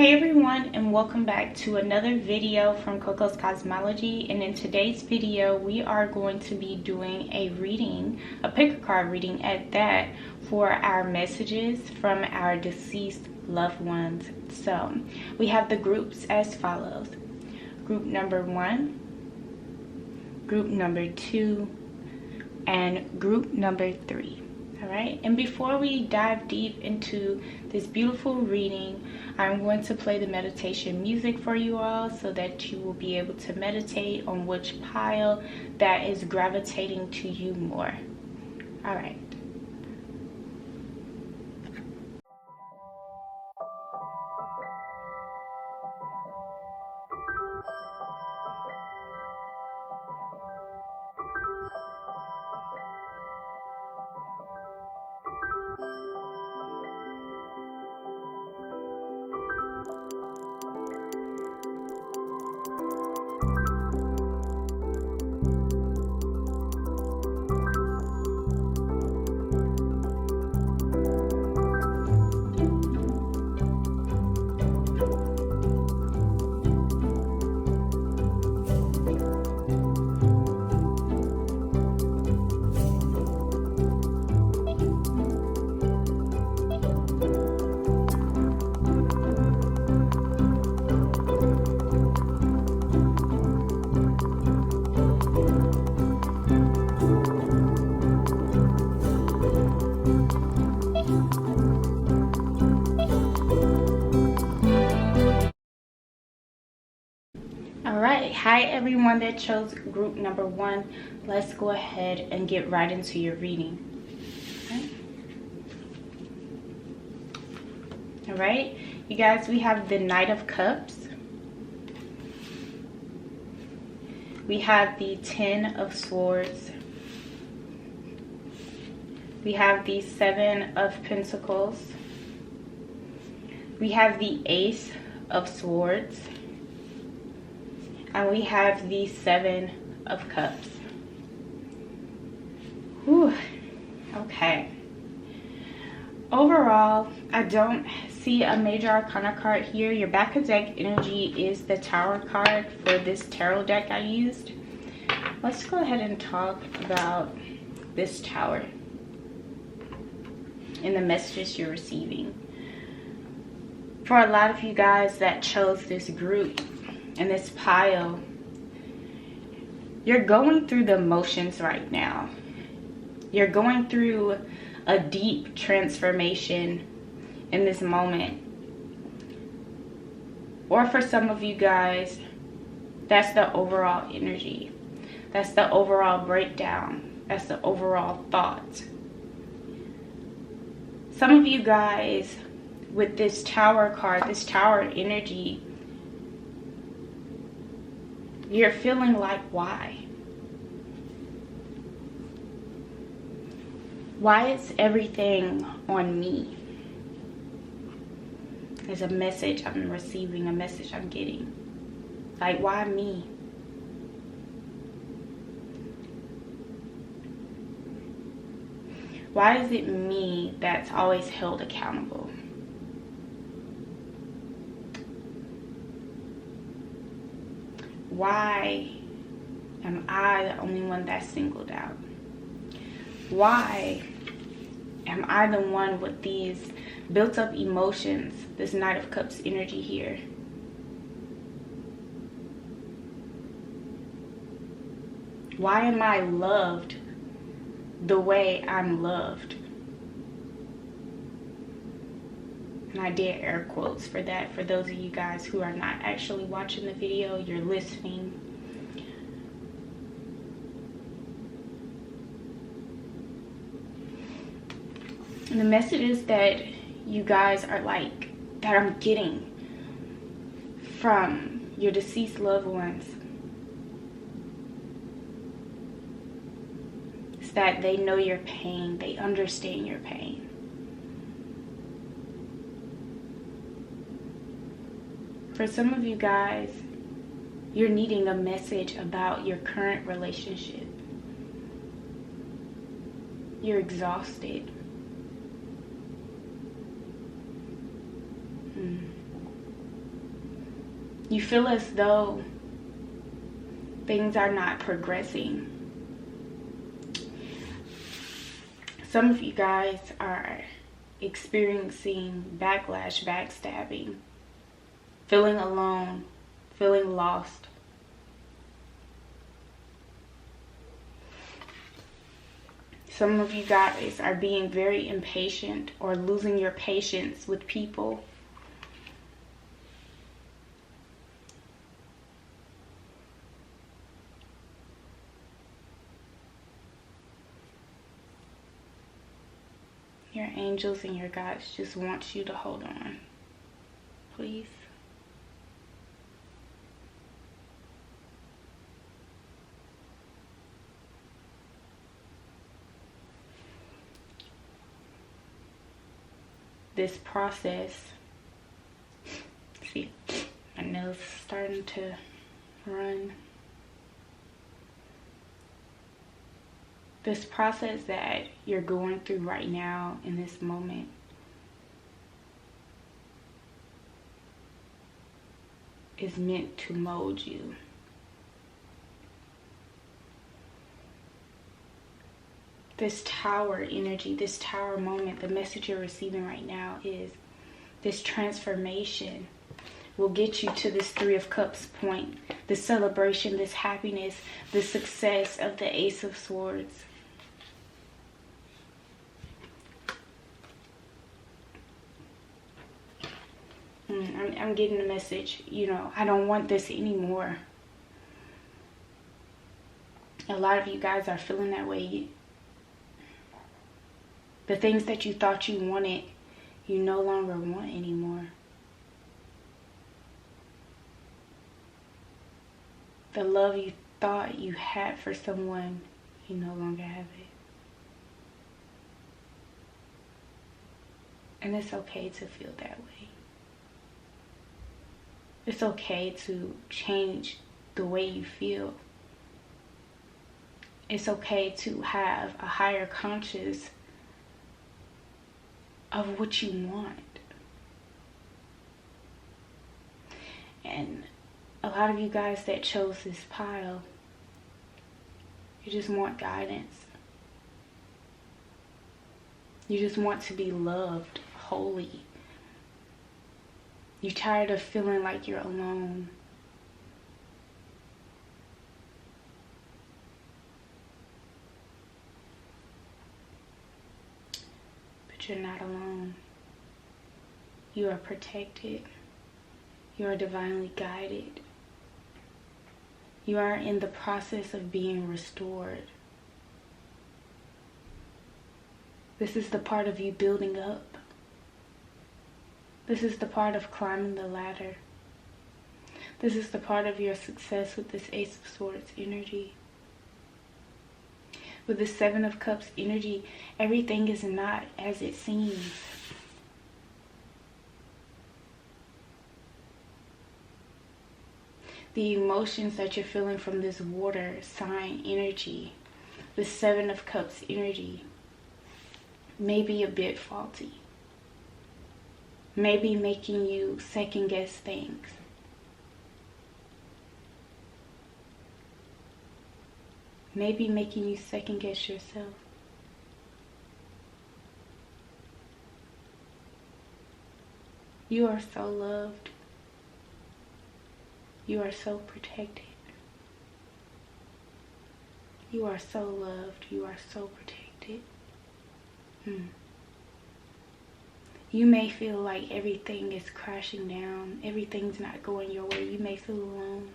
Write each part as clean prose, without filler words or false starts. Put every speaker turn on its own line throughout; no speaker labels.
Hey everyone, and welcome back to another video from Cocoscosmology. And in today's video we are going to be doing a reading, a pick a card reading at that, for our messages from our deceased loved ones. So we have the groups as follows: group number 1, group number 2, and group number 3. All right, and before we dive deep into this beautiful reading, I'm going to play the meditation music for you all so that you will be able to meditate on which pile that is gravitating to you more. All right. Alright, hi everyone that chose group number 1. Let's go ahead and get right into your reading. Alright, you guys, we have the Knight of Cups. We have the Ten of Swords. We have the Seven of Pentacles. We have the Ace of Swords. And we have the Seven of Cups. Whew. Okay. Overall, I don't see a major arcana card here. Your back of deck energy is the Tower card for this tarot deck I used. Let's go ahead and talk about this Tower and the messages you're receiving. For a lot of you guys that chose this group and this pile, you're going through the motions right now. You're going through a deep transformation in this moment. Or for some of you guys, that's the overall energy. That's the overall breakdown. That's the overall thought. Some of you guys with this Tower card, this Tower energy, you're feeling like, why? Why is everything on me? There's a message I'm receiving, a message I'm getting. Like, why me? Why is it me that's always held accountable? Why am I the only one that's singled out? Why am I the one with these built up emotions, this Knight of Cups energy here? Why am I loved the way I'm loved? And I did air quotes for that. For those of you guys who are not actually watching the video, you're listening. And the messages that you guys are like, that I'm getting from your deceased loved ones, is that they know your pain. They understand your pain. For some of you guys, you're needing a message about your current relationship. You're exhausted. You feel as though things are not progressing. Some of you guys are experiencing backlash, backstabbing, feeling alone, feeling lost. Some of you guys are being very impatient or losing your patience with people. Your angels and your guides just want you to hold on. Please. This process, see, my nails starting to run. This process that you're going through right now in this moment is meant to mold you. This tower energy, this tower moment, the message you're receiving right now is this transformation will get you to this Three of Cups point, this celebration, this happiness, the success of the Ace of Swords. I'm getting the message, you know, I don't want this anymore. A lot of you guys are feeling that way. The things that you thought you wanted, you no longer want anymore. The love you thought you had for someone, you no longer have it. And it's okay to feel that way. It's okay to change the way you feel. It's okay to have a higher conscious of what you want. And a lot of you guys that chose this pile, you just want guidance. You just want to be loved wholly. You're tired of feeling like you're alone. But you're not alone. You are protected. You are divinely guided. You are in the process of being restored. This is the part of you building up. This is the part of climbing the ladder. This is the part of your success with this Ace of Swords energy. With the Seven of Cups energy, everything is not as it seems. The emotions that you're feeling from this water sign energy, the Seven of Cups energy, may be a bit faulty. Maybe making you second guess things. Maybe making you second guess yourself. You are so loved. You are so protected. You are so loved. You are so protected. You may feel like everything is crashing down. Everything's not going your way. You may feel alone.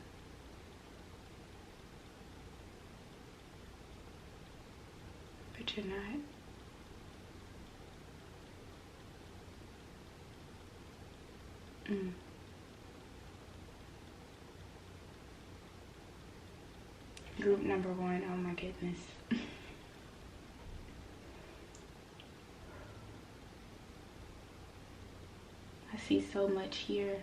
But you're not. Group number one, oh my goodness. I see so much here.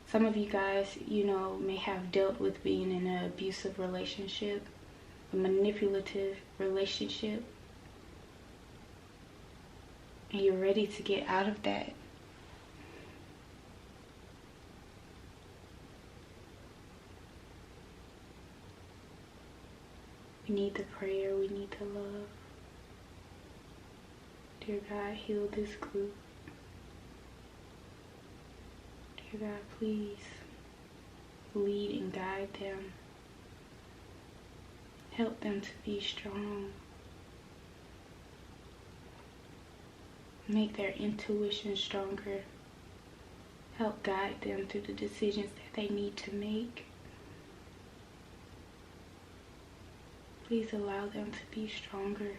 Some of you guys, you know, may have dealt with being in an abusive relationship, a manipulative relationship, and you're ready to get out of that. We need the prayer. We need the love. Dear God, heal this group. Dear God, please lead and guide them. Help them to be strong. Make their intuition stronger. Help guide them through the decisions that they need to make. Please allow them to be stronger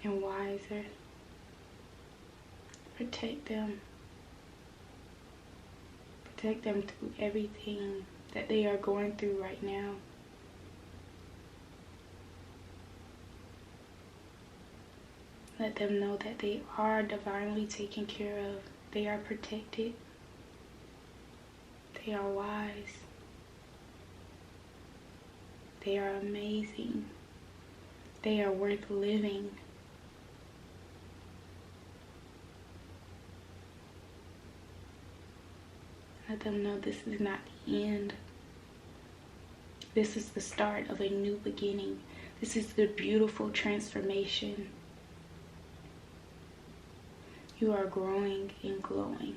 and wiser. Protect them. Protect them through everything that they are going through right now. Let them know that they are divinely taken care of. They are protected. They are wise. They are amazing. They are worth living. Let them know this is not the end. This is the start of a new beginning. This is the beautiful transformation. You are growing and glowing.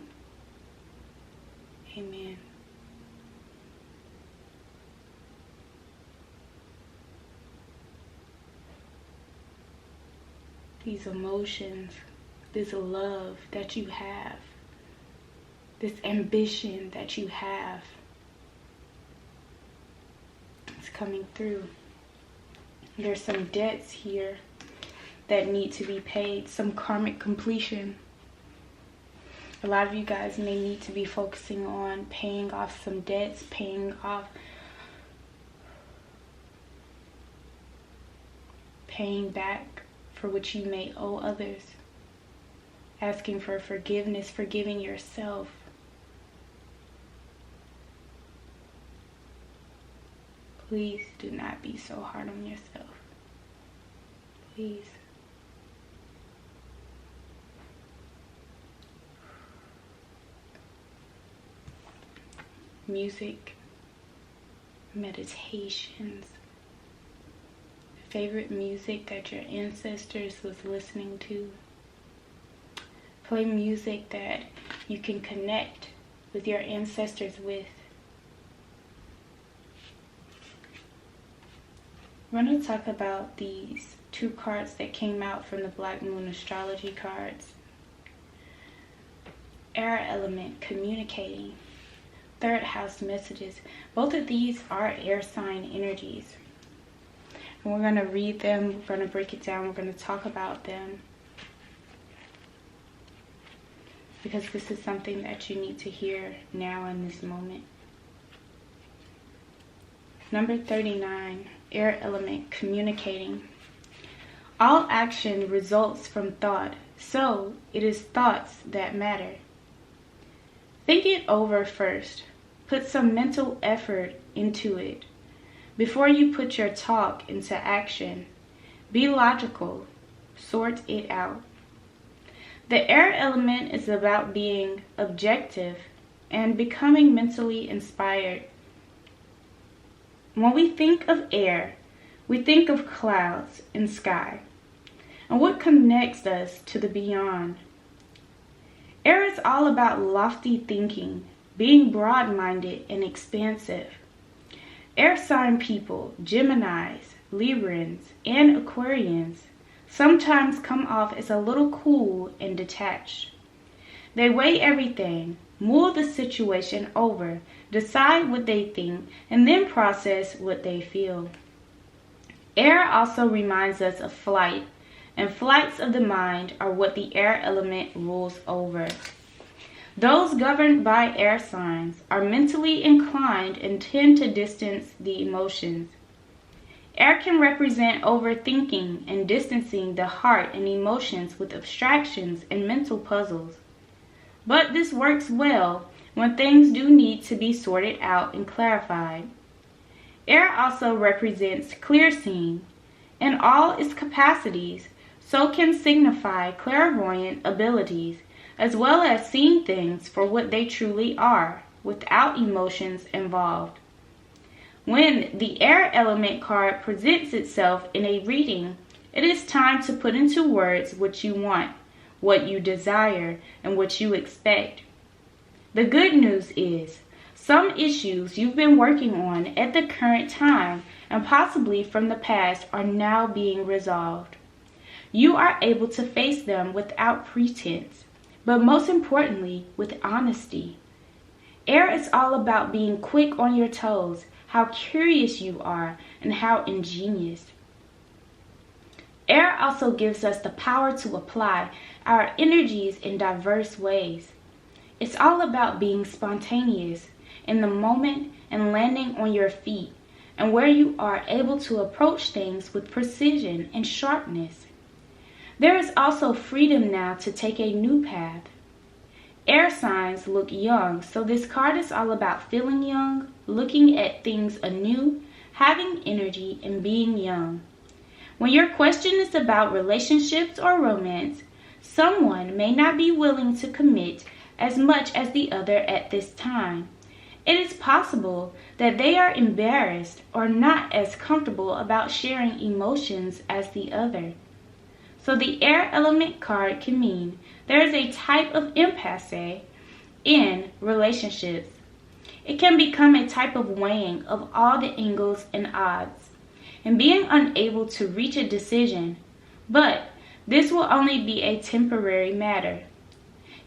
Amen. These emotions, this love that you have, this ambition that you have, it's coming through. There's some debts here that need to be paid, some karmic completion. A lot of you guys may need to be focusing on paying off some debts, paying back for what you may owe others, asking for forgiveness, forgiving yourself. Please do not be so hard on yourself. Please. Music, meditations, favorite music that your ancestors was listening to. Play music that you can connect with your ancestors with. We're going to talk about these two cards that came out from the Black Moon Astrology cards. Air element, communicating. Third house messages. Both of these are air sign energies. And we're going to read them. We're going to break it down. We're going to talk about them. Because this is something that you need to hear now in this moment. Number 39. Air element, communicating. All action results from thought. So it is thoughts that matter. Think it over first. Put some mental effort into it. Before you put your talk into action, be logical. Sort it out. The air element is about being objective and becoming mentally inspired. When we think of air, we think of clouds and sky, and what connects us to the beyond. Air is all about lofty thinking, being broad-minded and expansive. Air sign people, Geminis, Librans, and Aquarians, sometimes come off as a little cool and detached. They weigh everything, mull the situation over, decide what they think, and then process what they feel. Air also reminds us of flight, and flights of the mind are what the air element rules over. Those governed by air signs are mentally inclined and tend to distance the emotions. Air can represent overthinking and distancing the heart and emotions with abstractions and mental puzzles. But this works well when things do need to be sorted out and clarified. Air also represents clear seeing in all its capacities, so can signify clairvoyant abilities, as well as seeing things for what they truly are, without emotions involved. When the air element card presents itself in a reading, it is time to put into words what you want, what you desire, and what you expect. The good news is, some issues you've been working on at the current time and possibly from the past are now being resolved. You are able to face them without pretense, but most importantly, with honesty. Air is all about being quick on your toes, how curious you are, and how ingenious. Air also gives us the power to apply our energies in diverse ways. It's all about being spontaneous in the moment and landing on your feet, and where you are able to approach things with precision and sharpness. There is also freedom now to take a new path. Air signs look young, so this card is all about feeling young, looking at things anew, having energy, and being young. When your question is about relationships or romance, someone may not be willing to commit as much as the other at this time. It is possible that they are embarrassed or not as comfortable about sharing emotions as the other. So the air element card can mean there is a type of impasse in relationships. It can become a type of weighing of all the angles and odds, and being unable to reach a decision, but this will only be a temporary matter.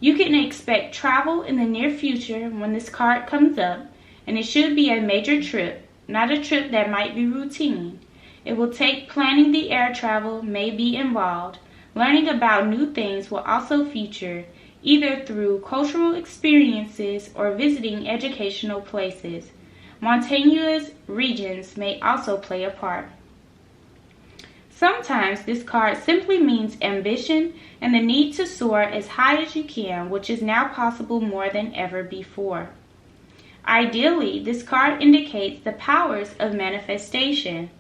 You can expect travel in the near future when this card comes up, and it should be a major trip, not a trip that might be routine. It will take planning. The air travel may be involved. Learning about new things will also feature, either through cultural experiences or visiting educational places. Mountainous regions may also play a part. Sometimes this card simply means ambition and the need to soar as high as you can, which is now possible more than ever before. Ideally, this card indicates the powers of manifestation,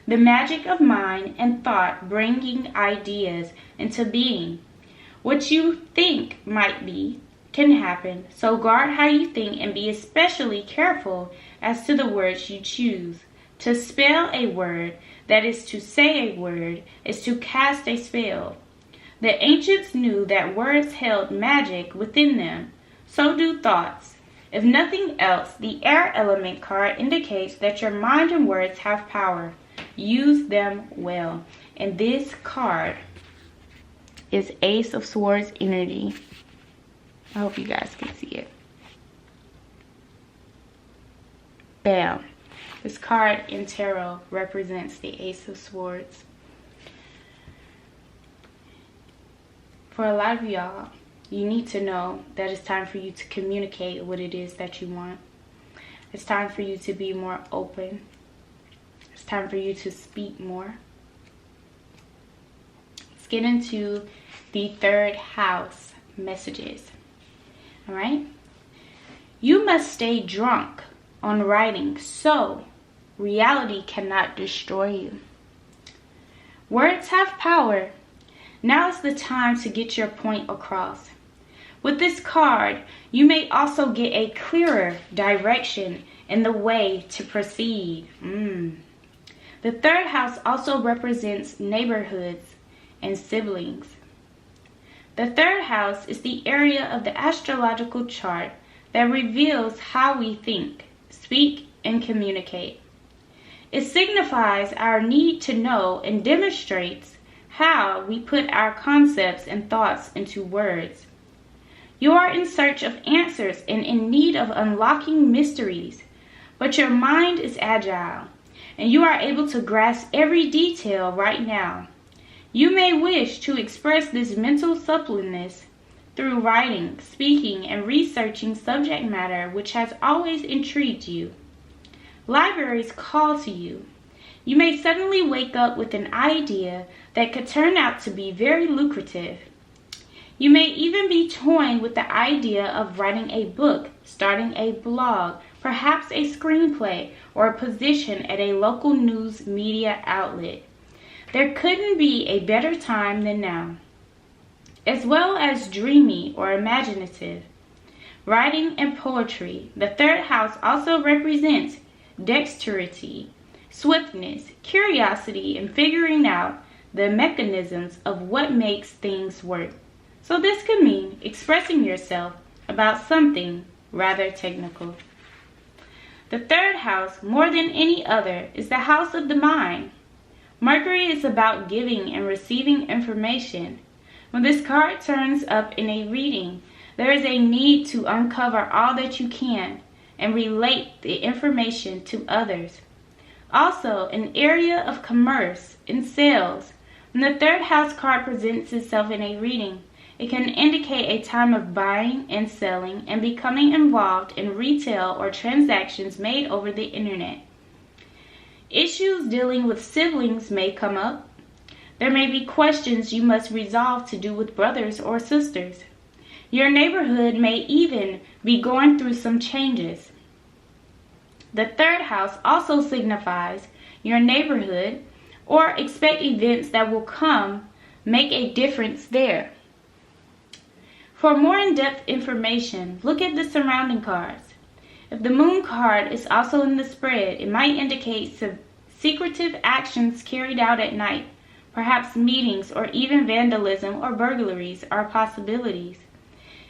the magic of mind and thought bringing ideas into being. What you think might be can happen, so guard how you think and be especially careful as to the words you choose. To spell a word, that is to say a word, is to cast a spell. The ancients knew that words held magic within them. So do thoughts. If nothing else, the air element card indicates that your mind and words have power. Use them well. And this card is Ace of Swords energy. I hope you guys can see it. Bam. This card in tarot represents the Ace of Swords. For a lot of y'all, you need to know that it's time for you to communicate what it is that you want. It's time for you to be more open. It's time for you to speak more. Let's get into the third house messages. All right? You must stay drunk on writing so reality cannot destroy you. Words have power. Now is the time to get your point across. With this card, you may also get a clearer direction in the way to proceed. The third house also represents neighborhoods and siblings. The third house is the area of the astrological chart that reveals how we think, speak, and communicate. It signifies our need to know and demonstrates how we put our concepts and thoughts into words. You are in search of answers and in need of unlocking mysteries, but your mind is agile, and you are able to grasp every detail right now. You may wish to express this mental suppleness through writing, speaking, and researching subject matter which has always intrigued you. Libraries call to you. You may suddenly wake up with an idea that could turn out to be very lucrative. You may even be toying with the idea of writing a book, starting a blog, perhaps a screenplay, or a position at a local news media outlet. There couldn't be a better time than now. As well as dreamy or imaginative. Writing and poetry. The third house also represents dexterity, swiftness, curiosity, and figuring out the mechanisms of what makes things work. So this could mean expressing yourself about something rather technical. The third house, more than any other, is the house of the mind. Mercury is about giving and receiving information. When this card turns up in a reading, there is a need to uncover all that you can and relate the information to others. Also, an area of commerce and sales. When the third house card presents itself in a reading, it can indicate a time of buying and selling and becoming involved in retail or transactions made over the internet. Issues dealing with siblings may come up. There may be questions you must resolve to do with brothers or sisters. Your neighborhood may even be going through some changes. The third house also signifies your neighborhood, or expect events that will make a difference there. For more in-depth information, look at the surrounding cards. If the moon card is also in the spread, it might indicate secretive actions carried out at night. Perhaps meetings or even vandalism or burglaries are possibilities.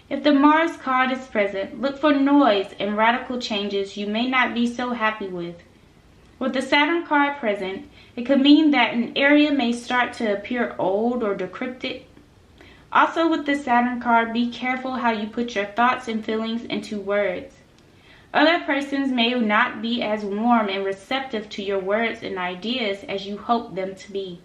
If the Mars card is present, look for noise and radical changes you may not be so happy with. With the Saturn card present, it could mean that an area may start to appear old or decrepit. Also with the Saturn card, be careful how you put your thoughts and feelings into words. Other persons may not be as warm and receptive to your words and ideas as you hope them to be.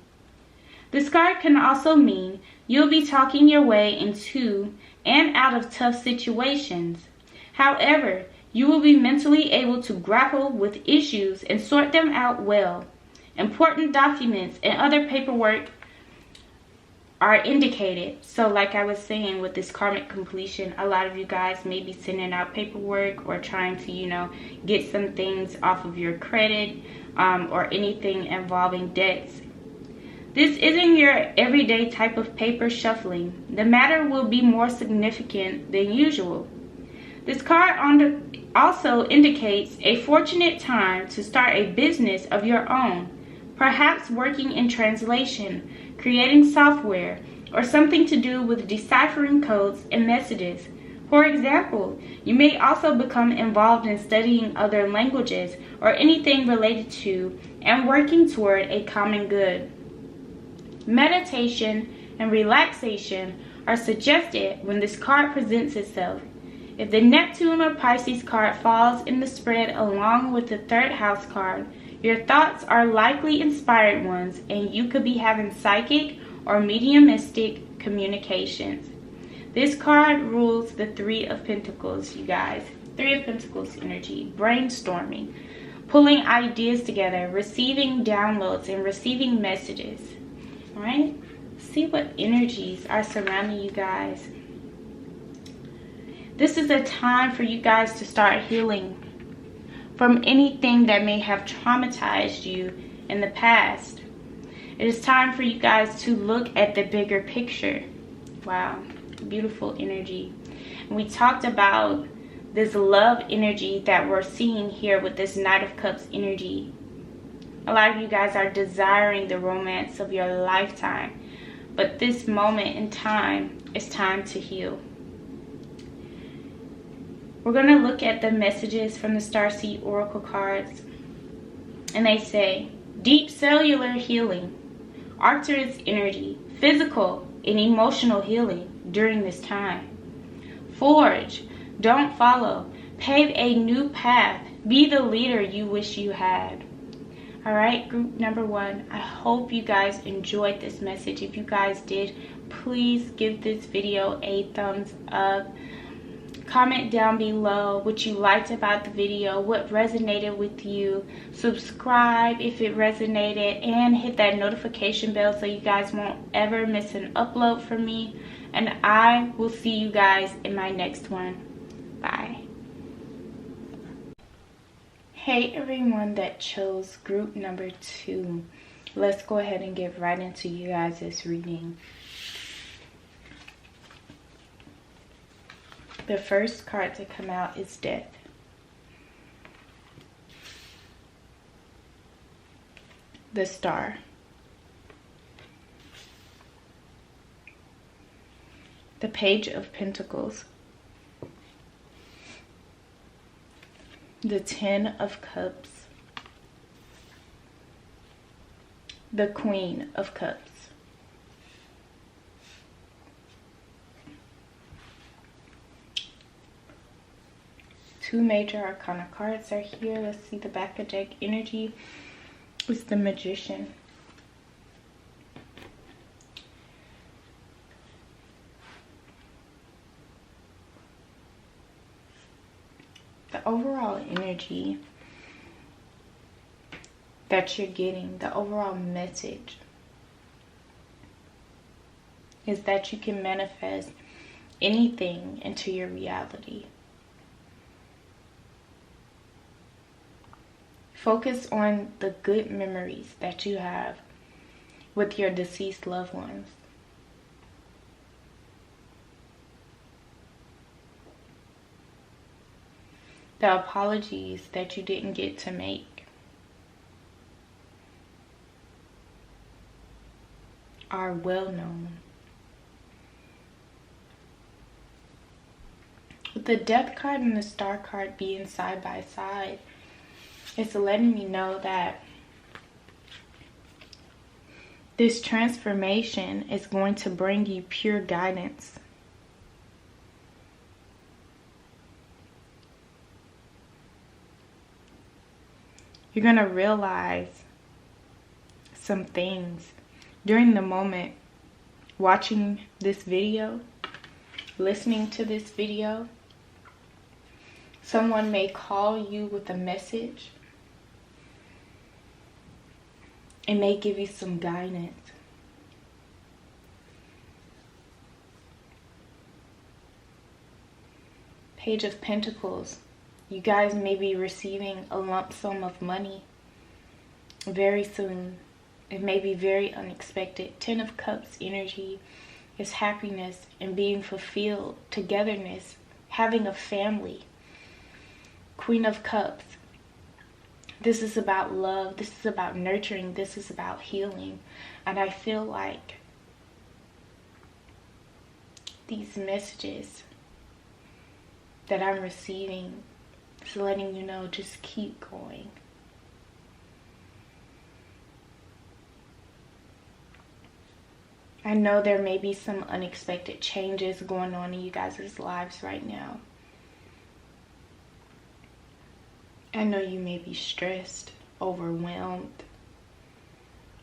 This card can also mean you'll be talking your way into and out of tough situations. However, you will be mentally able to grapple with issues and sort them out well. Important documents and other paperwork are indicated. So like I was saying, with this karmic completion, a lot of you guys may be sending out paperwork or trying to, get some things off of your credit or anything involving debts. This isn't your everyday type of paper shuffling. The matter will be more significant than usual. This card also indicates a fortunate time to start a business of your own, perhaps working in translation, creating software, or something to do with deciphering codes and messages. For example, you may also become involved in studying other languages or anything related to and working toward a common good. Meditation and relaxation are suggested when this card presents itself. If the Neptune or Pisces card falls in the spread along with the third house card, your thoughts are likely inspired ones, and you could be having psychic or mediumistic communications. This card rules the Three of Pentacles, you guys. Three of Pentacles energy, brainstorming, pulling ideas together, receiving downloads, and receiving messages. All right? See what energies are surrounding you guys. This is a time for you guys to start healing from anything that may have traumatized you in the past. It is time for you guys to look at the bigger picture. Wow, beautiful energy. And we talked about this love energy that we're seeing here with this Knight of Cups energy. A lot of you guys are desiring the romance of your lifetime, but this moment in time, it's time to heal. We're going to look at the messages from the Starseed Oracle cards. And they say, deep cellular healing, Arcturus energy, physical and emotional healing during this time. Forge, don't follow, pave a new path, be the leader you wish you had. Alright, group number 1, I hope you guys enjoyed this message. If you guys did, please give this video a thumbs up. Comment down below what you liked about the video, what resonated with you. Subscribe if it resonated, and hit that notification bell so you guys won't ever miss an upload from me. And I will see you guys in my next one. Bye. Hey everyone that chose group number 2. Let's go ahead and get right into you guys' reading. The first card to come out is Death. the Star, the Page of Pentacles, the Ten of Cups, the Queen of Cups. Two major arcana cards are here. Let's see the back of deck energy. It's the Magician. The overall energy that you're getting, the overall message, is that you can manifest anything into your reality. Focus on the good memories that you have with your deceased loved ones. The apologies that you didn't get to make are well known. With the Death card and the Star card being side by side, it's letting me know that this transformation is going to bring you pure guidance. You're going to realize some things during the moment watching this video, listening to this video. Someone may call you with a message. It may give you some guidance. Page of Pentacles. You guys may be receiving a lump sum of money very soon. It may be very unexpected. Ten of Cups energy is happiness and being fulfilled, togetherness, having a family. Queen of Cups. This is about love. This is about nurturing. This is about healing. And I feel like these messages that I'm receiving is letting you know, just keep going. I know there may be some unexpected changes going on in you guys' lives right now. I know you may be stressed, overwhelmed,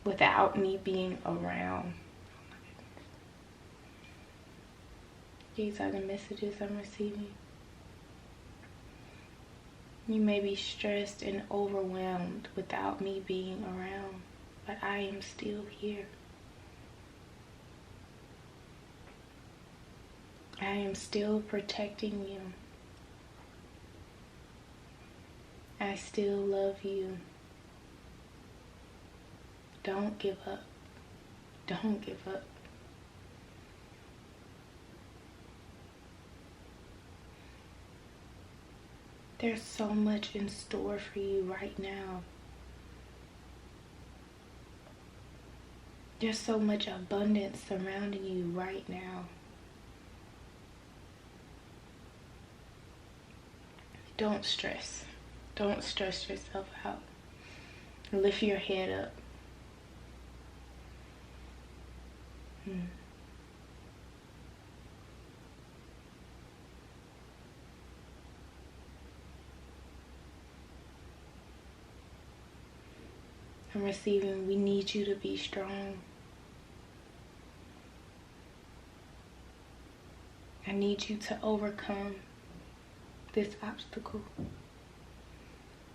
without me being around. These are the messages I'm receiving. You may be stressed and overwhelmed without me being around, but I am still here. I am still protecting you. I still love you. Don't give up. Don't give up. There's so much in store for you right now. There's so much abundance surrounding you right now. Don't stress. Don't stress yourself out. Lift your head up. I'm receiving, we need you to be strong. I need you to overcome this obstacle.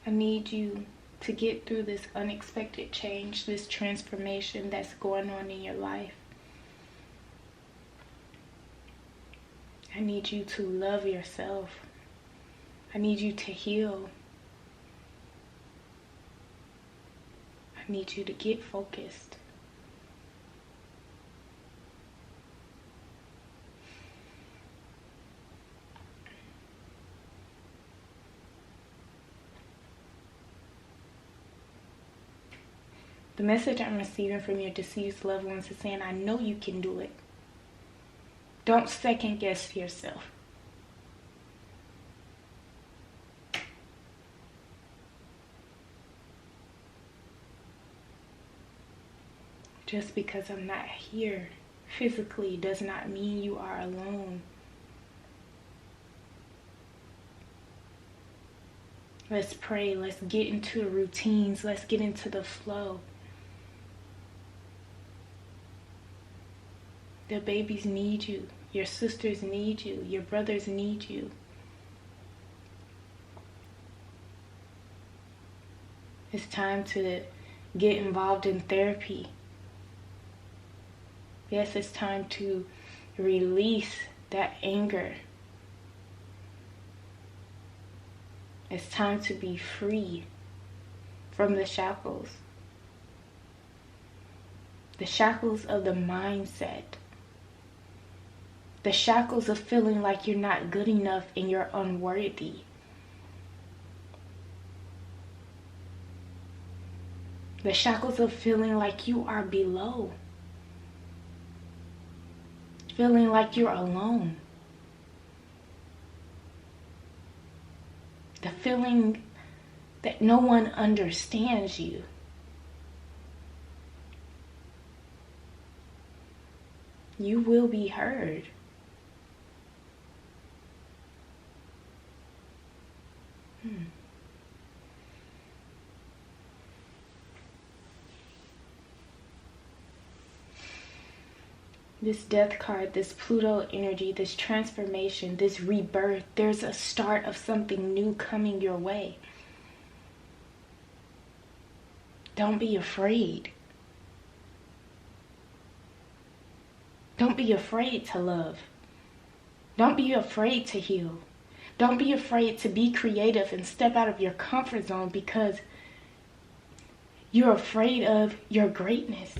I need you to get through this unexpected change, this transformation that's going on in your life. I need you to love yourself. I need you to heal. I need you to get focused. The message I'm receiving from your deceased loved ones is saying, I know you can do it. Don't second guess yourself. Just because I'm not here physically does not mean you are alone. Let's pray. Let's get into the routines. Let's get into the flow. The babies need you. Your sisters need you. Your brothers need you. It's time to get involved in therapy. Yes, it's time to release that anger. It's time to be free from the shackles. The shackles of the mindset. The shackles of feeling like you're not good enough and you're unworthy. The shackles of feeling like you are below. Feeling like you're alone. The feeling that no one understands you. You will be heard. This death card, this Pluto energy, this transformation, this rebirth, there's a start of something new coming your way. Don't be afraid. Don't be afraid to love. Don't be afraid to heal. Don't be afraid to be creative and step out of your comfort zone because you're afraid of your greatness.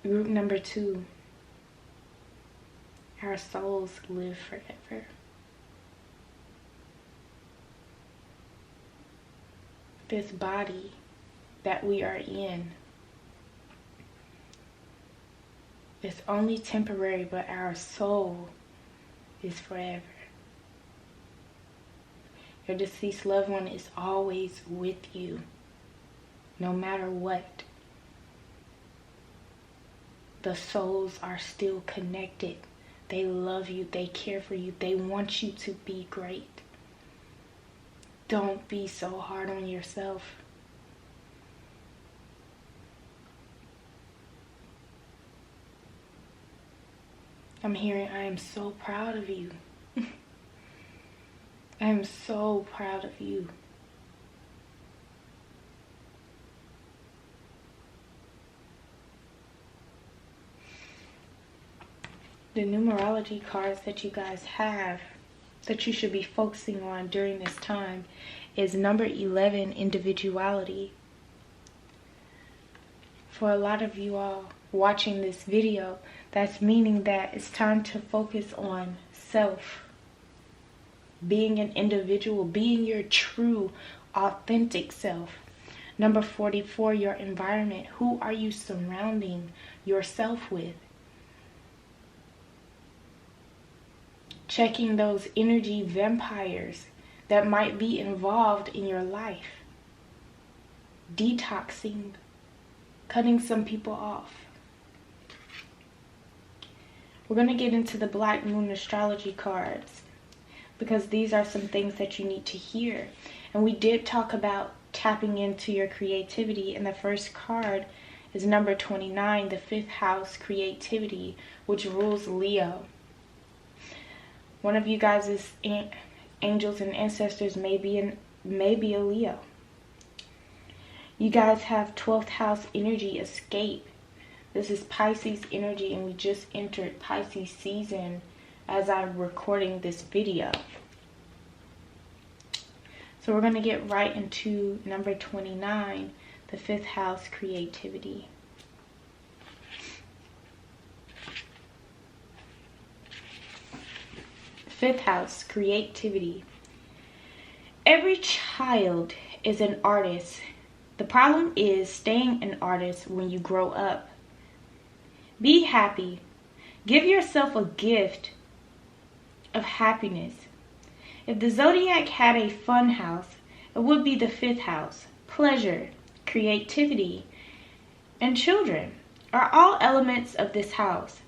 Group number 2. Our souls live forever. This body that we are in is only temporary, but our soul is forever. Your deceased loved one is always with you, no matter what. The souls are still connected. They love you. They care for you. They want you to be great. Don't be so hard on yourself. I'm hearing, I am so proud of you. I am so proud of you. The numerology cards that you guys have that you should be focusing on during this time is number 11, individuality. For a lot of you all watching this video, that's meaning that it's time to focus on self. Being an individual, being your true, authentic self. Number 44, your environment. Who are you surrounding yourself with? Checking those energy vampires that might be involved in your life. Detoxing. Cutting some people off. We're going to get into the Black Moon astrology cards because these are some things that you need to hear. And we did talk about tapping into your creativity, and the first card is number 29, the 5th house, creativity, which rules Leo. One of you guys' angels and ancestors may be a Leo. You guys have 12th house energy, escape. This is Pisces energy, and we just entered Pisces season as I'm recording this video. So we're going to get right into number 29, the 5th house, creativity. Fifth house, creativity. Every child is an artist. The problem is staying an artist when you grow up. Be happy. Give yourself a gift of happiness. If the zodiac had a fun house, it would be the fifth house. Pleasure, creativity, and children are all elements of this house.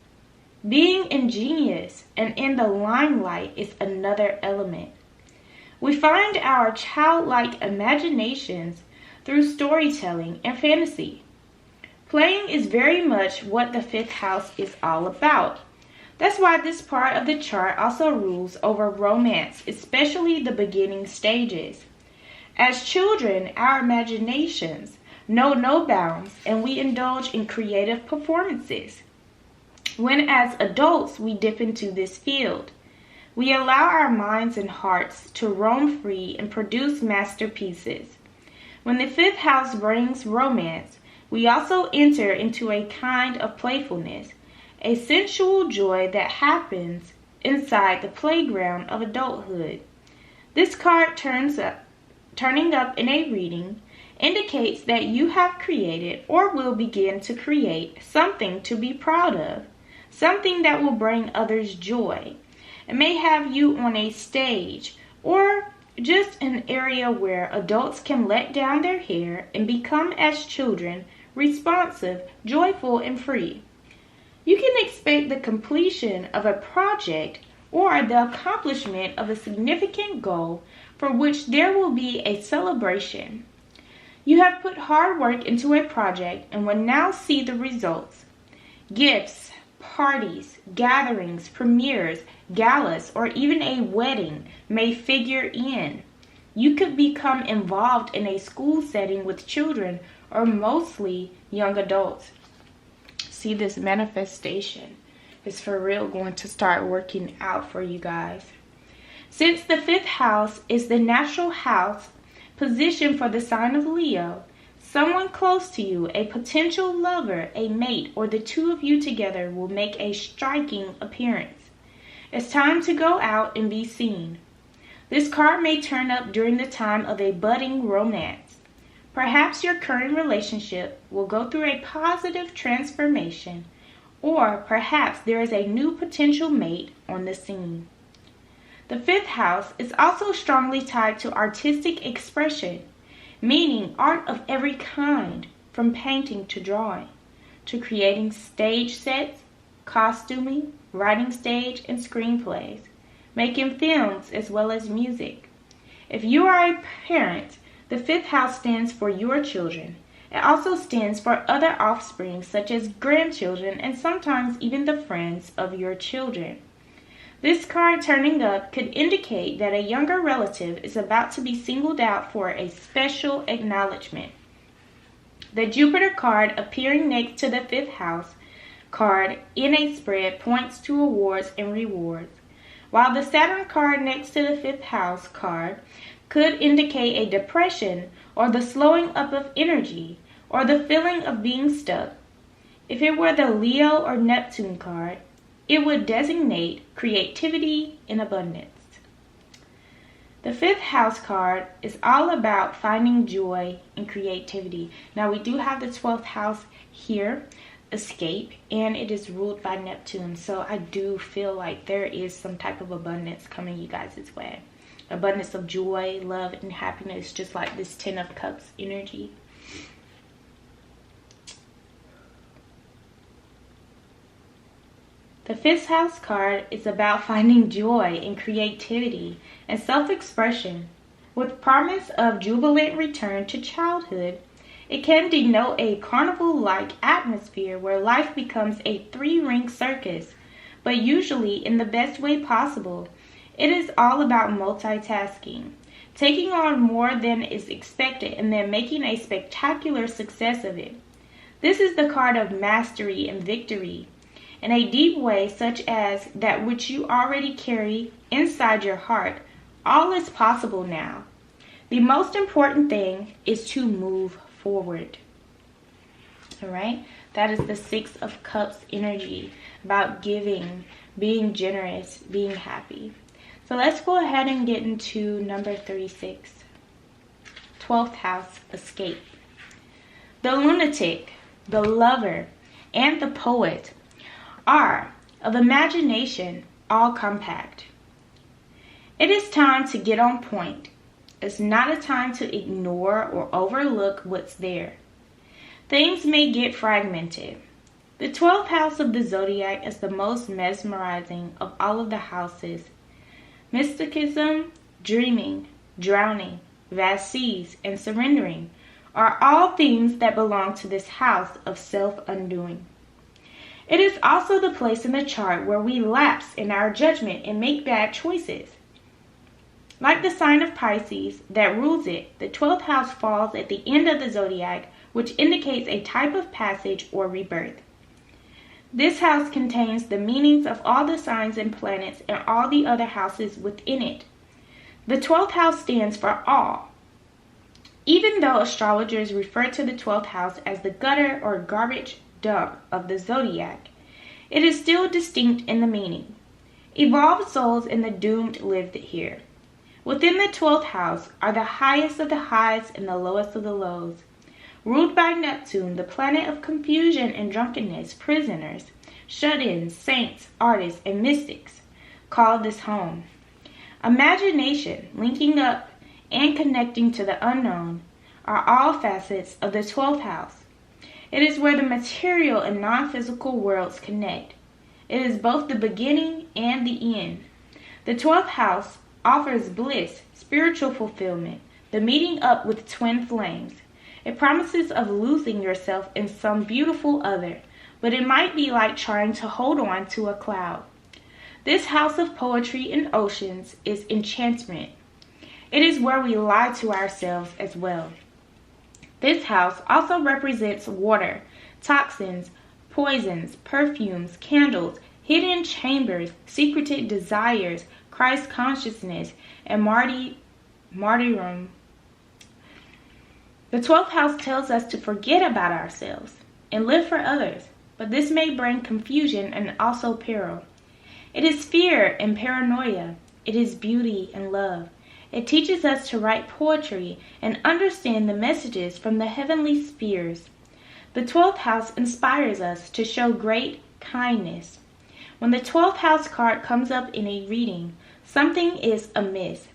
Being ingenious and in the limelight is another element. We find our childlike imaginations through storytelling and fantasy. Playing is very much what the fifth house is all about. That's why this part of the chart also rules over romance, especially the beginning stages. As children, our imaginations know no bounds and we indulge in creative performances. When as adults we dip into this field, we allow our minds and hearts to roam free and produce masterpieces. When the fifth house brings romance, we also enter into a kind of playfulness, a sensual joy that happens inside the playground of adulthood. This card turning up in a reading indicates that you have created or will begin to create something to be proud of, something that will bring others joy. It may have you on a stage or just an area where adults can let down their hair and become as children, responsive, joyful, and free. You can expect the completion of a project or the accomplishment of a significant goal for which there will be a celebration. You have put hard work into a project and will now see the results. Gifts, parties, gatherings, premieres, galas, or even a wedding may figure in. You could become involved in a school setting with children or mostly young adults. See, this manifestation is for real going to start working out for you guys. Since the fifth house is the natural house position for the sign of Leo, someone close to you, a potential lover, a mate, or the two of you together will make a striking appearance. It's time to go out and be seen. This card may turn up during the time of a budding romance. Perhaps your current relationship will go through a positive transformation, or perhaps there is a new potential mate on the scene. The fifth house is also strongly tied to artistic expression, meaning art of every kind, from painting to drawing, to creating stage sets, costuming, writing stage and screenplays, making films as well as music. If you are a parent, the fifth house stands for your children. It also stands for other offspring such as grandchildren and sometimes even the friends of your children. This card turning up could indicate that a younger relative is about to be singled out for a special acknowledgement. The Jupiter card appearing next to the fifth house card in a spread points to awards and rewards, while the Saturn card next to the fifth house card could indicate a depression or the slowing up of energy or the feeling of being stuck. If it were the Leo or Neptune card, it would designate creativity and abundance. The fifth house card is all about finding joy and creativity. Now we do have the 12th house here, escape, and it is ruled by Neptune. So I do feel like there is some type of abundance coming you guys' way. Abundance of joy, love, and happiness, just like this 10 of Cups energy. The fifth house card is about finding joy and creativity and self-expression. With promise of jubilant return to childhood, it can denote a carnival-like atmosphere where life becomes a three-ring circus, but usually in the best way possible. It is all about multitasking, taking on more than is expected and then making a spectacular success of it. This is the card of mastery and victory, in a deep way such as that which you already carry inside your heart. All is possible now. The most important thing is to move forward. All right? That is the 6 of Cups energy, about giving, being generous, being happy. So let's go ahead and get into number 36. 12th house, escape. The lunatic, the lover, and the poet are of imagination all compact. It is time to get on point. It's not a time to ignore or overlook what's there. Things may get fragmented. The 12th house of the zodiac is the most mesmerizing of all of the houses. Mysticism, dreaming, drowning, vast seas, and surrendering are all themes that belong to this house of self-undoing. It is also the place in the chart where we lapse in our judgment and make bad choices. Like the sign of Pisces that rules it, the 12th house falls at the end of the zodiac, which indicates a type of passage or rebirth. This house contains the meanings of all the signs and planets and all the other houses within it. The 12th house stands for all. Even though astrologers refer to the 12th house as the gutter or garbage dump of the zodiac, it is still distinct in the meaning. Evolved souls and the doomed lived here. Within the 12th house are the highest of the highs and the lowest of the lows. Ruled by Neptune, the planet of confusion and drunkenness, prisoners, shut-ins, saints, artists, and mystics call this home. Imagination, linking up and connecting to the unknown, are all facets of the 12th house. It is where the material and non-physical worlds connect. It is both the beginning and the end. The 12th house offers bliss, spiritual fulfillment, the meeting up with twin flames. It promises of losing yourself in some beautiful other, but it might be like trying to hold on to a cloud. This house of poetry and oceans is enchantment. It is where we lie to ourselves as well. This house also represents water, toxins, poisons, perfumes, candles, hidden chambers, secreted desires, Christ consciousness, and martyrdom. The 12th house tells us to forget about ourselves and live for others, but this may bring confusion and also peril. It is fear and paranoia. It is beauty and love. It teaches us to write poetry and understand the messages from the heavenly spheres. The 12th house inspires us to show great kindness. When the 12th house card comes up in a reading, something is amiss.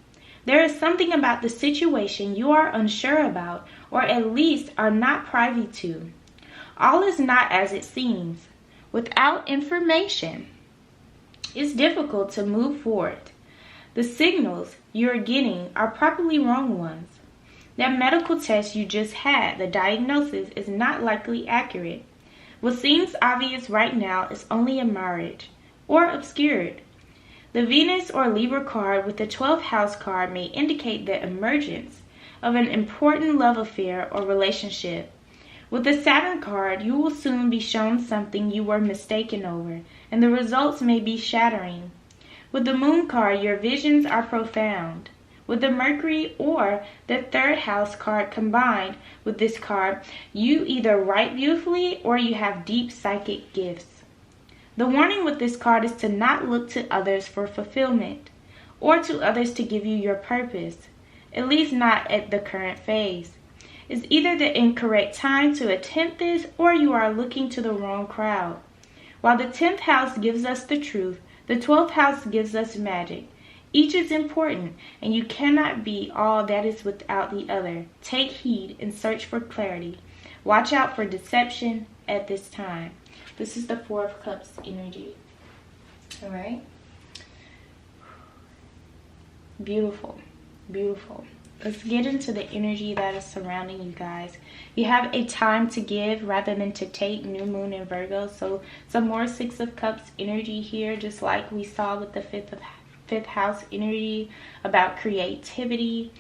There is something about the situation you are unsure about, or at least are not privy to. All is not as it seems. Without information, it's difficult to move forward. The signals you're getting are probably wrong ones. That medical test you just had, the diagnosis, is not likely accurate. What seems obvious right now is only a mirage, or obscured. The Venus or Libra card with the 12th house card may indicate the emergence of an important love affair or relationship. With the Saturn card, you will soon be shown something you were mistaken over, and the results may be shattering. With the Moon card, your visions are profound. With the Mercury or the 3rd house card combined with this card, you either write beautifully or you have deep psychic gifts. The warning with this card is to not look to others for fulfillment, or to others to give you your purpose, at least not at the current phase. It's either the incorrect time to attempt this, or you are looking to the wrong crowd. While the 10th house gives us the truth, the 12th house gives us magic. Each is important, and you cannot be all that is without the other. Take heed and search for clarity. Watch out for deception at this time. This is the 4 of Cups energy. Alright? Beautiful. Beautiful. Let's get into the energy that is surrounding you guys. You have a time to give rather than to take, new moon in Virgo. So some more 6 of Cups energy here, just like we saw with the 5th house energy about creativity.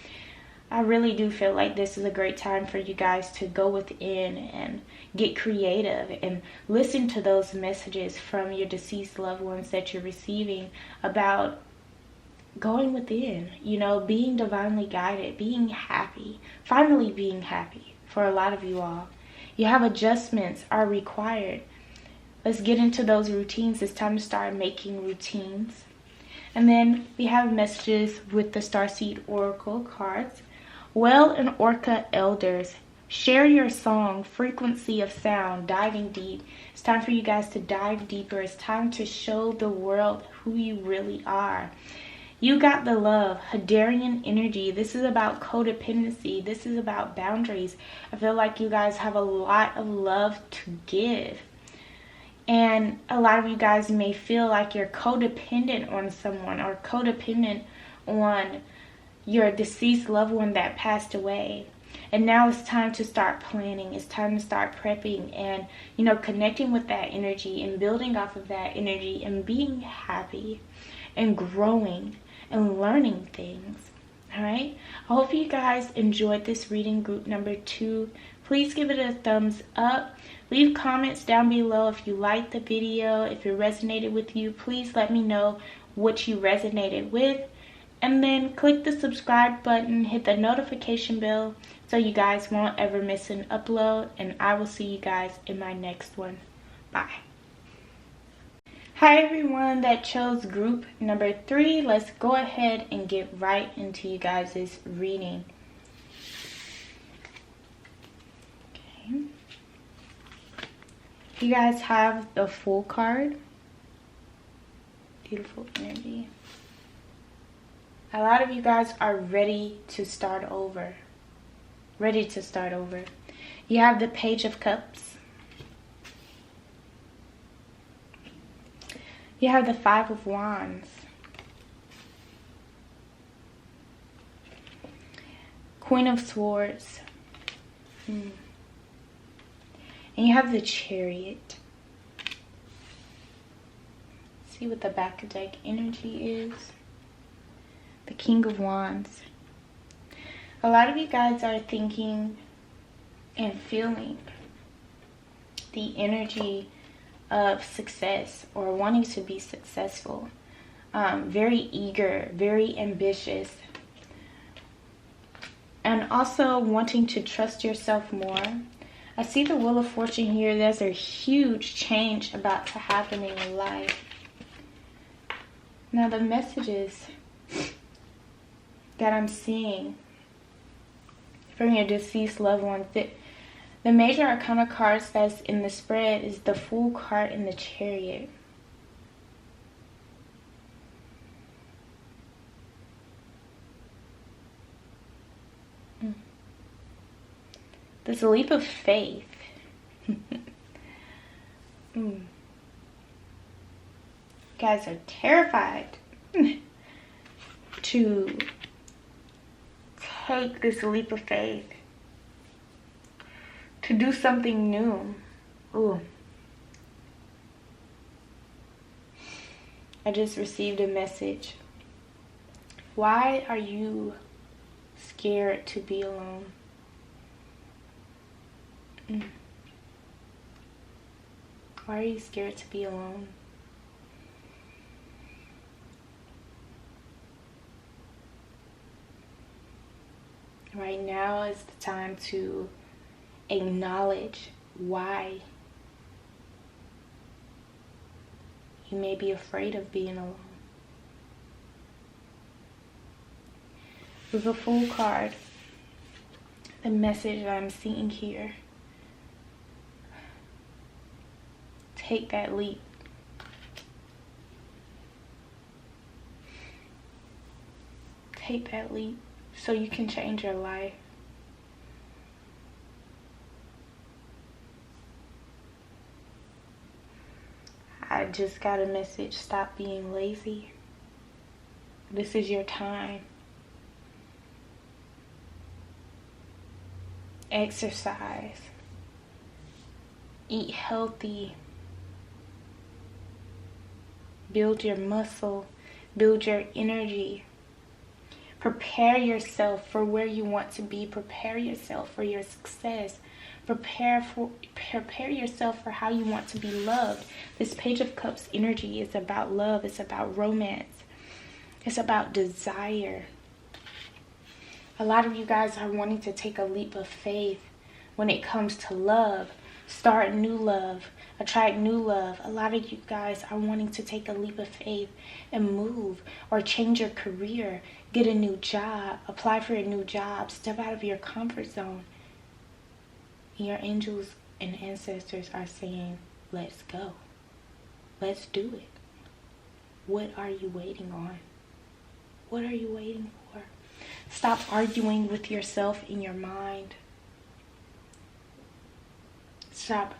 I really do feel like this is a great time for you guys to go within and get creative and listen to those messages from your deceased loved ones that you're receiving about going within, you know, being divinely guided, being happy, finally being happy for a lot of you all. You have adjustments are required. Let's get into those routines. It's time to start making routines. And then we have messages with the Starseed Oracle cards. Well and Orca Elders, share your song, frequency of sound, diving deep. It's time for you guys to dive deeper. It's time to show the world who you really are. You got the love, Hadarian energy. This is about codependency. This is about boundaries. I feel like you guys have a lot of love to give. And a lot of you guys may feel like you're codependent on someone or codependent on your deceased loved one that passed away. And now it's time to start planning. It's time to start prepping and, you know, connecting with that energy and building off of that energy and being happy and growing and learning things. All right. I hope you guys enjoyed this reading, group number 2. Please give it a thumbs up. Leave comments down below if you liked the video, if it resonated with you. Please let me know what you resonated with. And then click the subscribe button, hit the notification bell so you guys won't ever miss an upload. And I will see you guys in my next one. Bye. Hi everyone that chose group number 3. Let's go ahead and get right into you guys' reading. Okay. You guys have the Fool card. Beautiful energy. A lot of you guys are ready to start over. Ready to start over. You have the Page of Cups. You have the 5 of Wands. Queen of Swords. And you have the Chariot. See what the back of deck energy is. The King of Wands. A lot of you guys are thinking and feeling the energy of success or wanting to be successful. Very eager, very ambitious. And also wanting to trust yourself more. I see the Wheel of Fortune here. There's a huge change about to happen in your life. Now the messages that I'm seeing from your deceased loved ones, the major arcana cards that's in the spread is the Fool card and the Chariot. This leap of faith. You guys are terrified to take this leap of faith, to do something new. Ooh. I just received a message. Why are you scared to be alone? Why are you scared to be alone? Right now is the time to acknowledge why you may be afraid of being alone. With a Fool card, the message I'm seeing here. Take that leap. Take that leap so you can change your life. I just got a message. Stop being lazy. This is your time. Exercise. Eat healthy. Build your muscle. Build your energy. Prepare yourself for where you want to be. Prepare yourself for your success. Prepare yourself for how you want to be loved. This Page of Cups energy is about love. It's about romance. It's about desire. A lot of you guys are wanting to take a leap of faith when it comes to love. start new love, attract new love. A lot of you guys are wanting to take a leap of faith and move or change your career, get a new job, apply for a new job, step out of your comfort zone. Your angels and ancestors are saying, let's go. Let's do it. What are you waiting on? What are you waiting for? Stop arguing with yourself in your mind. Stop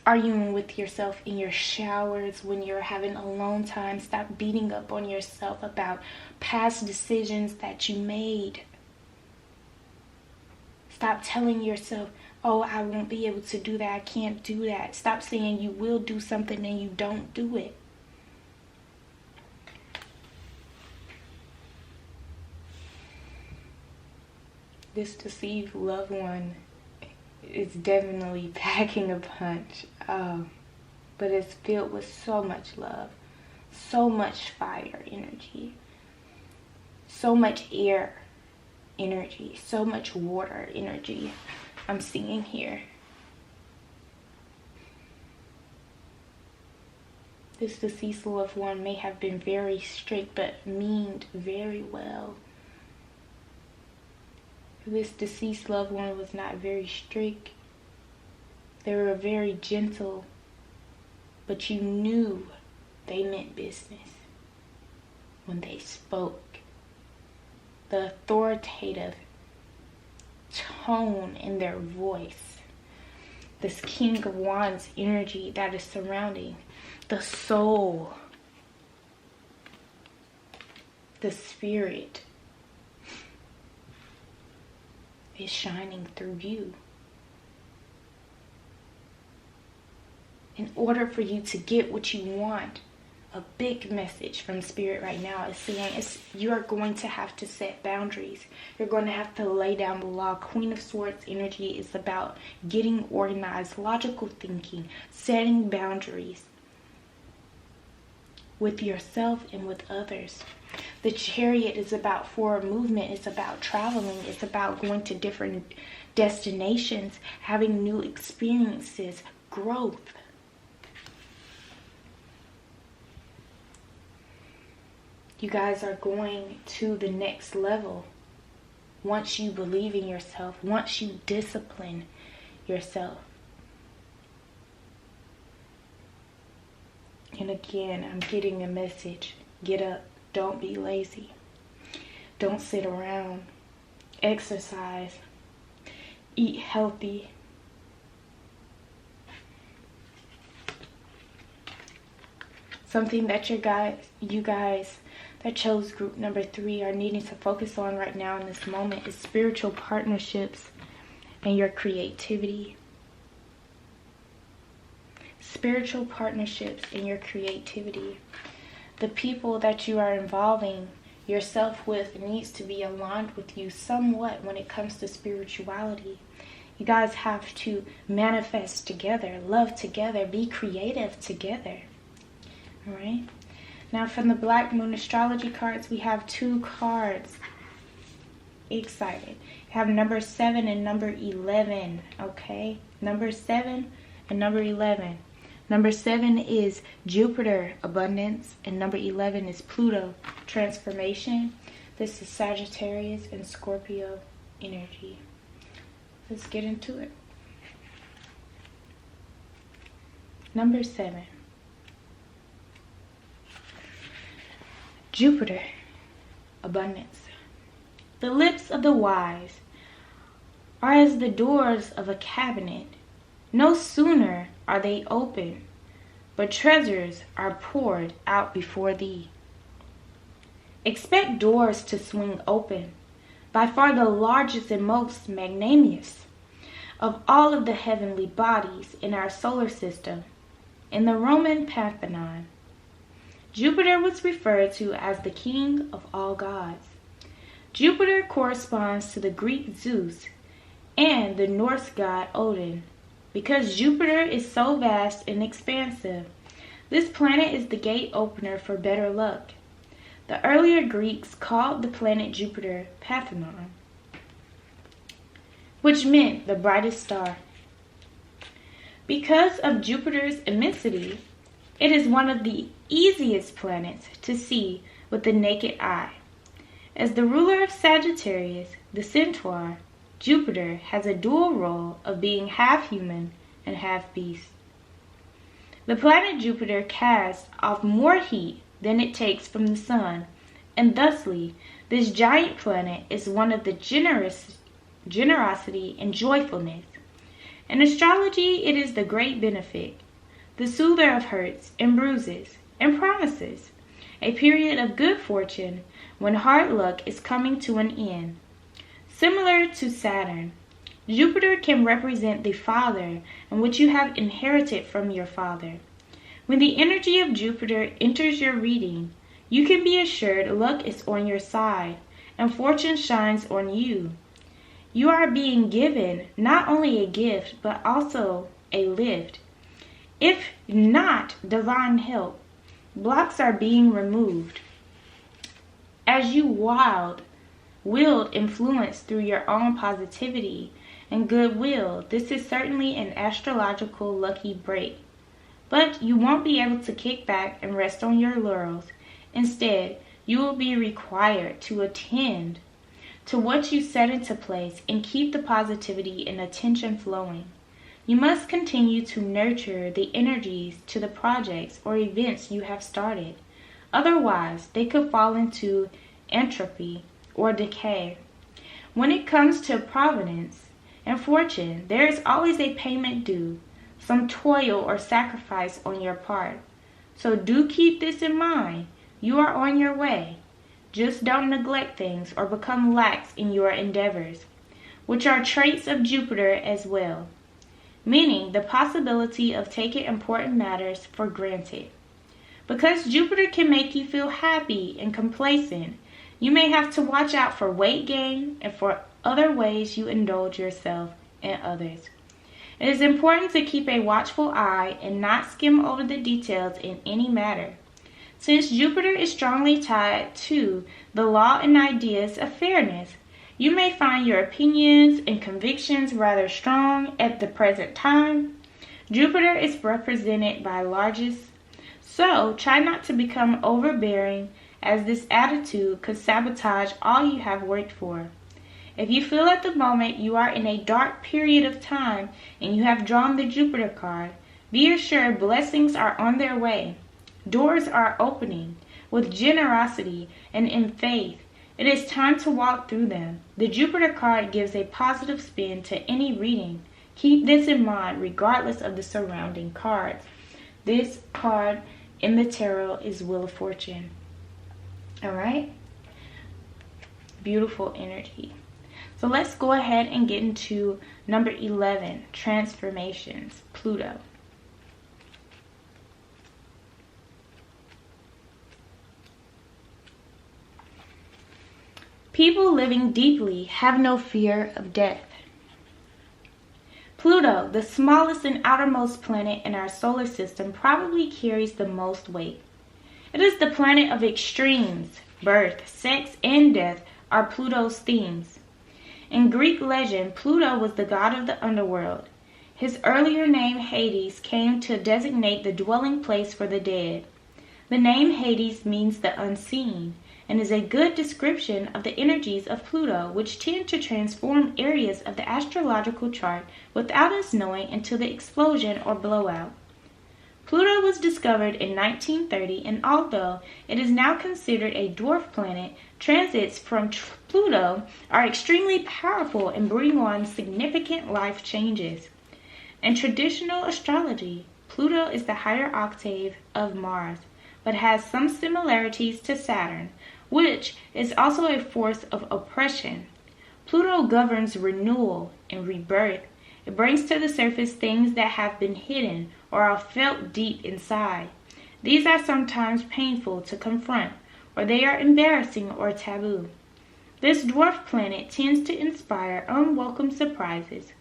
arguing with yourself in your showers when you're having alone time. Stop beating up on yourself about past decisions that you made. Stop telling yourself, oh, I won't be able to do that. I can't do that. Stop saying you will do something and you don't do it. This deceived loved one is definitely packing a punch. But it's filled with so much love, so much fire energy, so much air energy, so much water energy I'm seeing here. This deceased loved one may have been very strict but meaned very well. This deceased loved one was not very strict. They were very gentle, but you knew they meant business when they spoke. The authoritative tone in their voice. This King of Wands energy that is surrounding the soul, the spirit is shining through you. In order for you to get what you want, a big message from Spirit right now is saying you are going to have to set boundaries. You're going to have to lay down the law. Queen of Swords energy is about getting organized, logical thinking, setting boundaries with yourself and with others. The Chariot is about forward movement. It's about traveling. It's about going to different destinations, having new experiences, growth. You guys are going to the next level once you believe in yourself, once you discipline yourself. And again, I'm getting a message. Get up. Don't be lazy. Don't sit around. Exercise. Eat healthy. Something that you guys that chose group number 3 are needing to focus on right now in this moment is spiritual partnerships and your creativity. Spiritual partnerships and your creativity. The people that you are involving yourself with needs to be aligned with you somewhat when it comes to spirituality. You guys have to manifest together, love together, be creative together. All right? Now from the Black Moon Astrology cards, we have 2 cards. Excited. You have number 7 and number 11, okay? Number 7 and number 11. Number 7 is Jupiter, abundance, and number 11 is Pluto, transformation. This is Sagittarius and Scorpio energy. Let's get into it. Number 7. Jupiter, abundance. The lips of the wise are as the doors of a cabinet. No sooner are they open, but treasures are poured out before thee. Expect doors to swing open, by far the largest and most magnanimous of all of the heavenly bodies in our solar system. In the Roman pantheon, Jupiter was referred to as the king of all gods. Jupiter corresponds to the Greek Zeus and the Norse god Odin. Because Jupiter is so vast and expansive, this planet is the gate opener for better luck. The earlier Greeks called the planet Jupiter Pantheon, which meant the brightest star. Because of Jupiter's immensity, it is one of the easiest planets to see with the naked eye. As the ruler of Sagittarius, the centaur, Jupiter has a dual role of being half human and half beast. The planet Jupiter casts off more heat than it takes from the sun, and thusly this giant planet is one of the generosity and joyfulness. In astrology, it is the great benefit, the soother of hurts and bruises, and promises a period of good fortune when hard luck is coming to an end. Similar to Saturn, Jupiter can represent the father and what you have inherited from your father. When the energy of Jupiter enters your reading, you can be assured luck is on your side and fortune shines on you. You are being given not only a gift but also a lift. If not divine help, blocks are being removed. As you willed influence through your own positivity and goodwill, this is certainly an astrological lucky break. But you won't be able to kick back and rest on your laurels. Instead, you will be required to attend to what you set into place and keep the positivity and attention flowing. You must continue to nurture the energies to the projects or events you have started. Otherwise, they could fall into entropy or decay. When it comes to providence and fortune, there is always a payment due, some toil or sacrifice on your part. So do keep this in mind. You are on your way. Just don't neglect things or become lax in your endeavors, which are traits of Jupiter as well, meaning the possibility of taking important matters for granted. Because Jupiter can make you feel happy and complacent, you may have to watch out for weight gain and for other ways you indulge yourself and others. It is important to keep a watchful eye and not skim over the details in any matter. Since Jupiter is strongly tied to the law and ideas of fairness, you may find your opinions and convictions rather strong at the present time. Jupiter is represented by largesse, so try not to become overbearing, as this attitude could sabotage all you have worked for. If you feel at the moment you are in a dark period of time and you have drawn the Jupiter card, be assured blessings are on their way. Doors are opening with generosity and in faith. It is time to walk through them. The Jupiter card gives a positive spin to any reading. Keep this in mind regardless of the surrounding cards. This card in the tarot is Wheel of Fortune. Alright? Beautiful energy. So let's go ahead and get into number 11, transformations, Pluto. People living deeply have no fear of death. Pluto, the smallest and outermost planet in our solar system, probably carries the most weight. It is the planet of extremes. Birth, sex, and death are Pluto's themes. In Greek legend, Pluto was the god of the underworld. His earlier name Hades came to designate the dwelling place for the dead. The name Hades means the unseen, and is a good description of the energies of Pluto, which tend to transform areas of the astrological chart without us knowing until the explosion or blowout. Pluto was discovered in 1930, and although it is now considered a dwarf planet, transits from Pluto are extremely powerful and bring on significant life changes. In traditional astrology, Pluto is the higher octave of Mars, but has some similarities to Saturn, which is also a force of oppression. Pluto governs renewal and rebirth. It brings to the surface things that have been hidden or are felt deep inside. These are sometimes painful to confront, or they are embarrassing or taboo. This dwarf planet tends to inspire unwelcome surprises.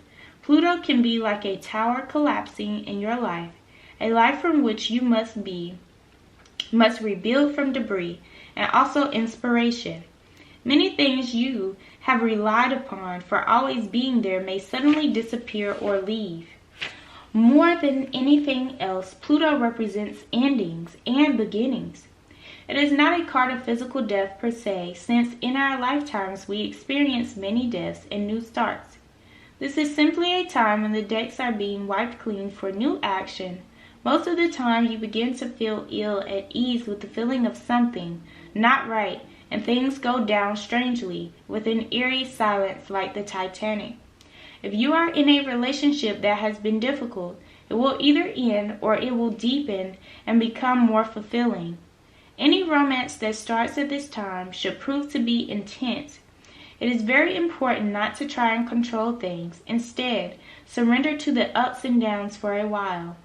Pluto can be like a tower collapsing in your life, a life from which you must rebuild from debris, and also inspiration. Many things you have relied upon for always being there may suddenly disappear or leave. More than anything else, Pluto represents endings and beginnings. It is not a card of physical death per se, since in our lifetimes we experience many deaths and new starts. This is simply a time when the decks are being wiped clean for new action. Most of the time you begin to feel ill at ease with the feeling of something not right, and things go down strangely, with an eerie silence like the Titanic. If you are in a relationship that has been difficult, it will either end or it will deepen and become more fulfilling. Any romance that starts at this time should prove to be intense. It is very important not to try and control things. Instead, surrender to the ups and downs for a while.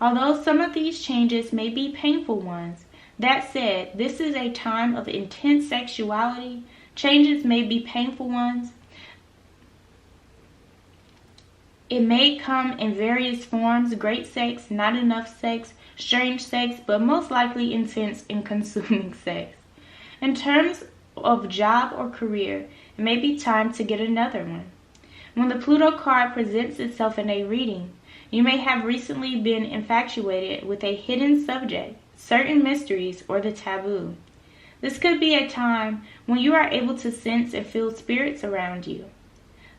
Although some of these changes may be painful ones, that said, this is a time of intense sexuality. Changes may be painful ones. It may come in various forms: great sex, not enough sex, strange sex, but most likely intense and consuming sex. In terms of job or career, it may be time to get another one. When the Pluto card presents itself in a reading, you may have recently been infatuated with a hidden subject, certain mysteries, or the taboo. This could be a time when you are able to sense and feel spirits around you.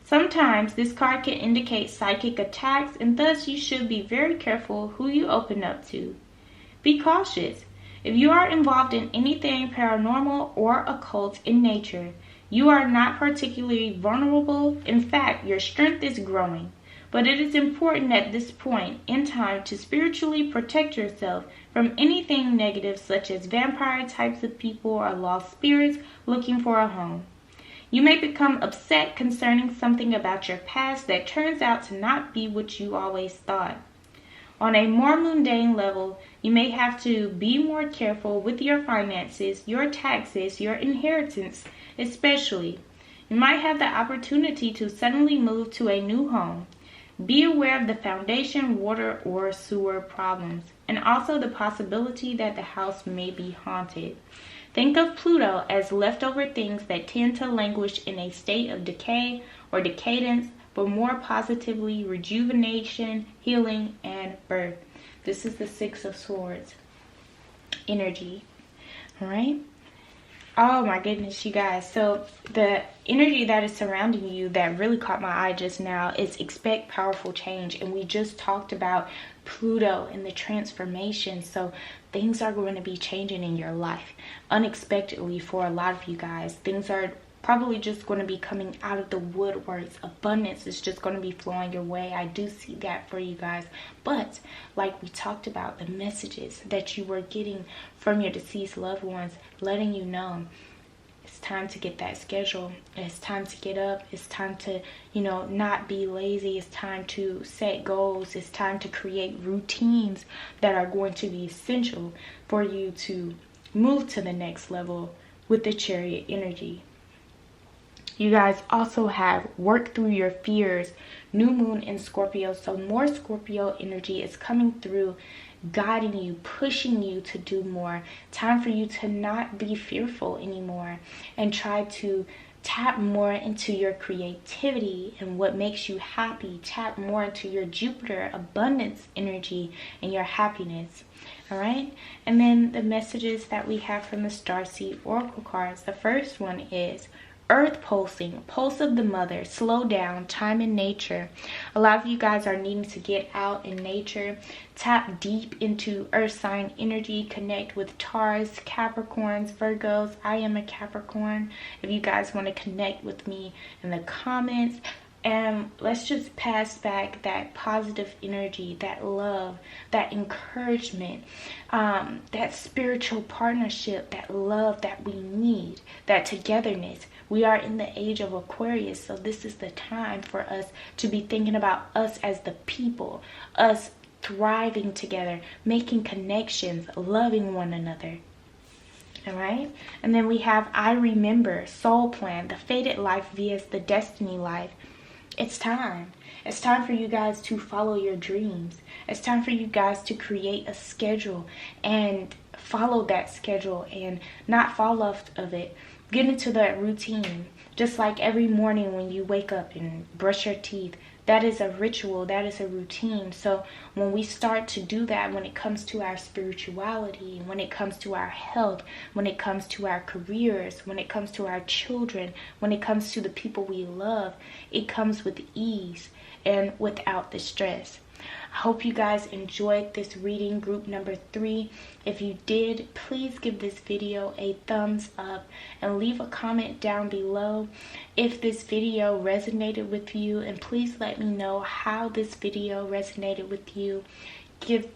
Sometimes this card can indicate psychic attacks, and thus you should be very careful who you open up to. Be cautious. If you are involved in anything paranormal or occult in nature, you are not particularly vulnerable. In fact, your strength is growing. But it is important at this point in time to spiritually protect yourself from anything negative, such as vampire types of people or lost spirits looking for a home. You may become upset concerning something about your past that turns out to not be what you always thought. On a more mundane level, you may have to be more careful with your finances, your taxes, your inheritance especially. You might have the opportunity to suddenly move to a new home. Be aware of the foundation, water, or sewer problems, and also the possibility that the house may be haunted. Think of Pluto as leftover things that tend to languish in a state of decay or decadence, but more positively rejuvenation, healing, and birth. This is the Six of Swords energy. All right. Oh my goodness, you guys. So the energy that is surrounding you that really caught my eye just now is expect powerful change. And we just talked about Pluto and the transformation. So things are going to be changing in your life unexpectedly for a lot of you guys. Things are probably just going to be coming out of the woodworks. Abundance is just going to be flowing your way. I do see that for you guys. But like we talked about, the messages that you were getting from your deceased loved ones letting you know it's time to get that schedule. It's time to get up. It's time to, not be lazy. It's time to set goals. It's time to create routines that are going to be essential for you to move to the next level with the Chariot energy. You guys also have work through your fears, new moon in Scorpio. So more Scorpio energy is coming through, guiding you, pushing you to do more. Time for you to not be fearful anymore and try to tap more into your creativity and what makes you happy. Tap more into your Jupiter abundance energy and your happiness. All right. And then the messages that we have from the Starseed Oracle cards. The first one is Earth pulsing, pulse of the mother, slow down, time in nature. A lot of you guys are needing to get out in nature, tap deep into earth sign energy, connect with Taurus, Capricorns, Virgos. I am a Capricorn. If you guys want to connect with me in the comments, and let's just pass back that positive energy, that love, that encouragement, that spiritual partnership, that love that we need, that togetherness. We are in the age of Aquarius, so this is the time for us to be thinking about us as the people, us thriving together, making connections, loving one another. All right. And then we have I Remember, Soul Plan, the Fated Life vs the Destiny Life. It's time. It's time for you guys to follow your dreams. It's time for you guys to create a schedule and follow that schedule and not fall off of it. Get into that routine. Just like every morning when you wake up and brush your teeth, that is a ritual, that is a routine. So when we start to do that, when it comes to our spirituality, when it comes to our health, when it comes to our careers, when it comes to our children, when it comes to the people we love, it comes with ease and without the stress. I hope you guys enjoyed this reading, group number 3. If you did, please give this video a thumbs up and leave a comment down below if this video resonated with you, and please let me know how this video resonated with you. Give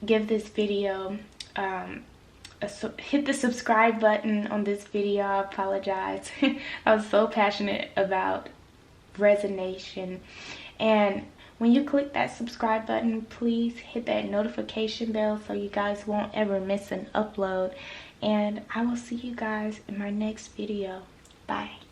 this video hit the subscribe button on this video. I apologize. I was so passionate about resonation. And when you click that subscribe button, please hit that notification bell so you guys won't ever miss an upload. And I will see you guys in my next video. Bye.